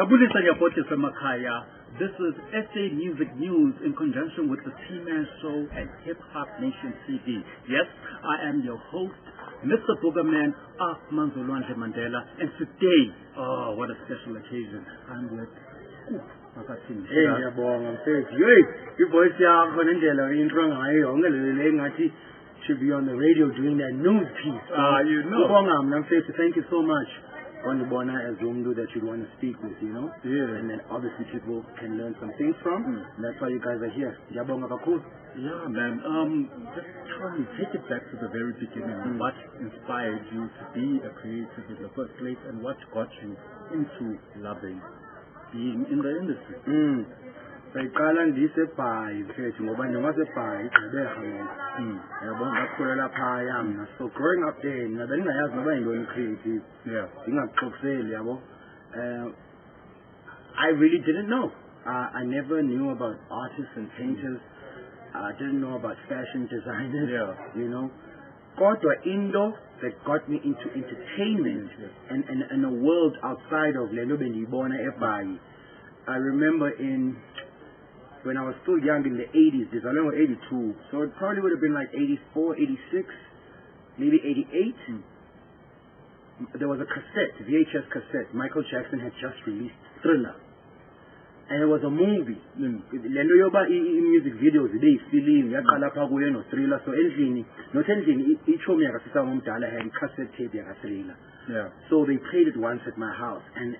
This is SA Music News in conjunction with the Teemanshow and Hiphopnationtv. Yes, I am your host, Mr. Boogerman of Manzulwandle Mandela, and today, oh, what a special occasion, I'm with makhatini. Hey, ngiyabonga mfethu. Hey, ivoice yakho nendlela intro ngayo ngelele ngathi should be on the radio doing that news piece. You know. Ngiyabonga mina mfethu. Thank you so much. Bonibona as Umdu that you'd want to speak with, you know? Yeah. And then obviously people can learn some things from. And that's why you guys are here. Ngiyabonga kakhulu. Yeah, man. Just tell me, take it back to the very beginning. What inspired you to be a creative in the first place, and what got you into loving being in the industry? Sayiqala ndisebhayi mfethu ngoba noma sebhayi igqebeha mina. Yabona ngakhulela phaya mina. So growing up there, mina bengingayazi noba yintoni creative. Yeah. Ngingaxoxeli yabo. I really didn't know. I never knew about artists and painters. I didn't know about fashion designers. Yeah. You know. Kodwa into that got me into entertainment and a world outside of lelo bendiyibona ebhayi. I remember when I was still young in the 80s, I remember 82, so it probably would have been like 84, 86, maybe 88. There was a cassette, VHS cassette. Michael Jackson had just released Thriller. And it was a movie. Lento yoba music videos, film, yaqala pha kuye no Thriller. So not endlini, ichomi yakasisa ngomdala had a cassette tape yaka-Thriller. Yeah. So they played it once at my house, and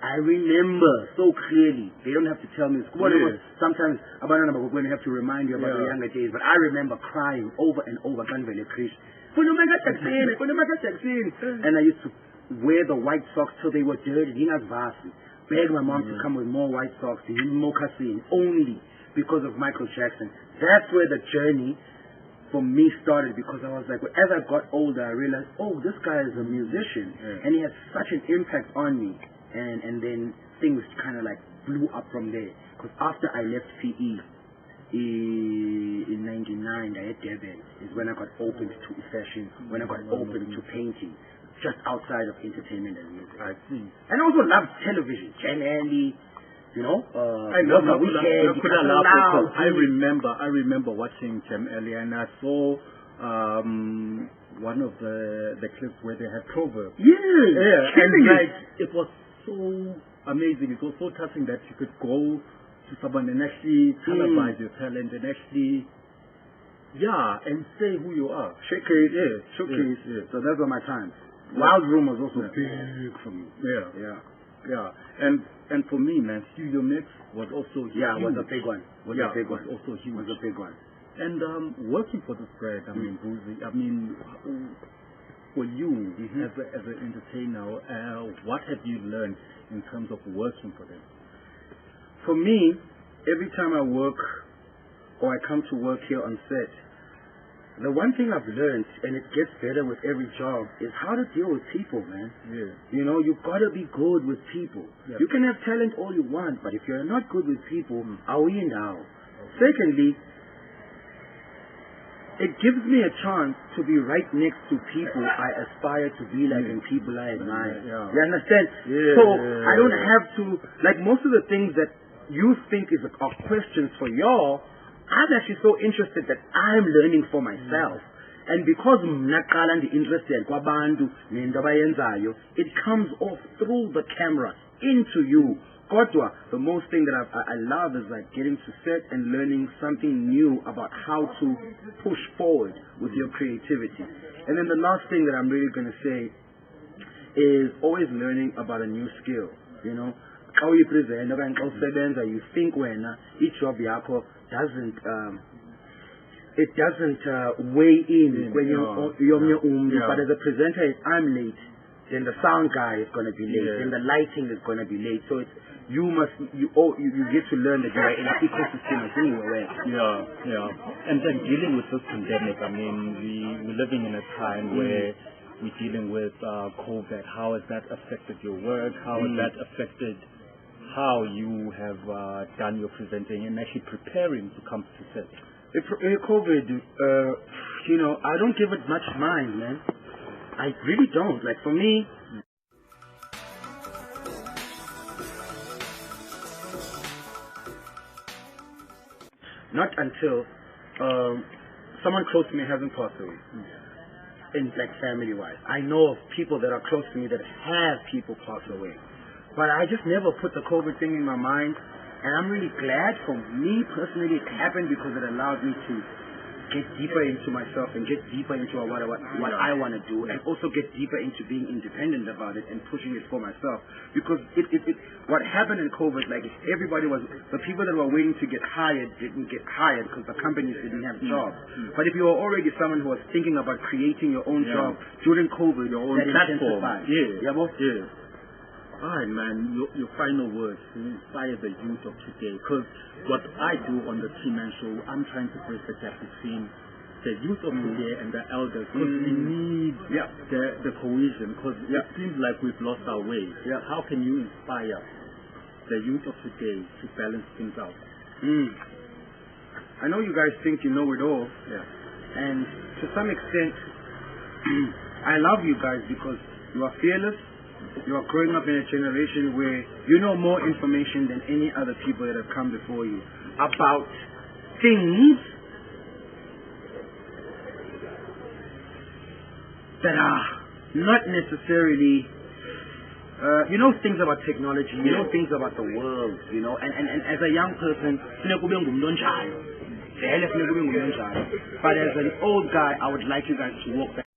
I remember so clearly. They don't have to tell me. Sometimes when they have to remind you about the younger days, but I remember crying over and over. And I used to wear the white socks till they were dirty. Beg my mom to come with more white socks, only because of Michael Jackson. That's where the journey for me started, because I was like, as I got older, I realized, oh, this guy is a musician, and he has such an impact on me. And then things kind of like blew up from there. Because after I left PE in 99, I had Devon, is when I got opened to fashion, when I got opened to painting, just outside of entertainment and music. I see. And I also loved television, generally. You know, I remember watching Gem Ellie, and I saw one of the clips where they had Proverbs. Yeah, and like it was so amazing. It was so touching that you could go to someone and actually televise your talent and actually, and say who you are. Showcase. Yeah. So those were my times. Wild Room was also big for me. Yeah. And for me, man, Studio Mix was also huge. Was a big one. Was also huge. Was a big one. And working for this brand, I mean, VUSE.ZA, I mean, for you as an entertainer, what have you learned in terms of working for them? For me, every time I work or I come to work here on set, the one thing I've learned, and it gets better with every job, is how to deal with people, man. Yeah. You know, you've got to be good with people. Yeah. You can have talent all you want, but if you're not good with people, are we now? Secondly, it gives me a chance to be right next to people I aspire to be like and people I admire. You understand? So I don't have to, like most of the things that you think are questions for y'all, I'm actually so interested that I'm learning for myself. And because mnaqala interested kwabantu nento abayenzayo, it comes off through the camera into you. Kodwa, the most thing that I love is like getting to set and learning something new about how to push forward with your creativity. And then the last thing that I'm really going to say is always learning about a new skill. You know, how you present, you think when each job yakho doesn't weigh in when you're but as a presenter, if I'm late, then the sound guy is going to be late, then the lighting is going to be late. So you get to learn that you're in an ecosystem anyway. And then dealing with this pandemic, I mean, we're living in a time where we're dealing with COVID. How has that affected your work? How has that affected how you have done your presenting and actually preparing to come to set? COVID, you know, I don't give it much mind, man. I really don't. Like for me, not until someone close to me hasn't passed away. In like family-wise, I know of people that are close to me that have people pass away, but I just never put the COVID thing in my mind, and I'm really glad for me personally it happened because it allowed me to get deeper into myself and get deeper into what I want to do, and also get deeper into being independent about it and pushing it for myself. Because what happened in COVID, like everybody was, the people that were waiting to get hired didn't get hired because the companies didn't have jobs. But if you were already someone who was thinking about creating your own job during COVID, your own platform, All right, man, your final words to inspire the youth of today. Because what I do on the Teeman Show, I'm trying to bridge the gap between the youth of today and the elders. Because we need the cohesion. Because it seems like we've lost our way. How can you inspire the youth of today to balance things out? I know you guys think you know it all. And to some extent, I love you guys because you are fearless. You are growing up in a generation where you know more information than any other people that have come before you about things that are not necessarily, you know, things about technology, you know, things about the world, you know, and as a young person, but as an old guy, I would like you guys to walk back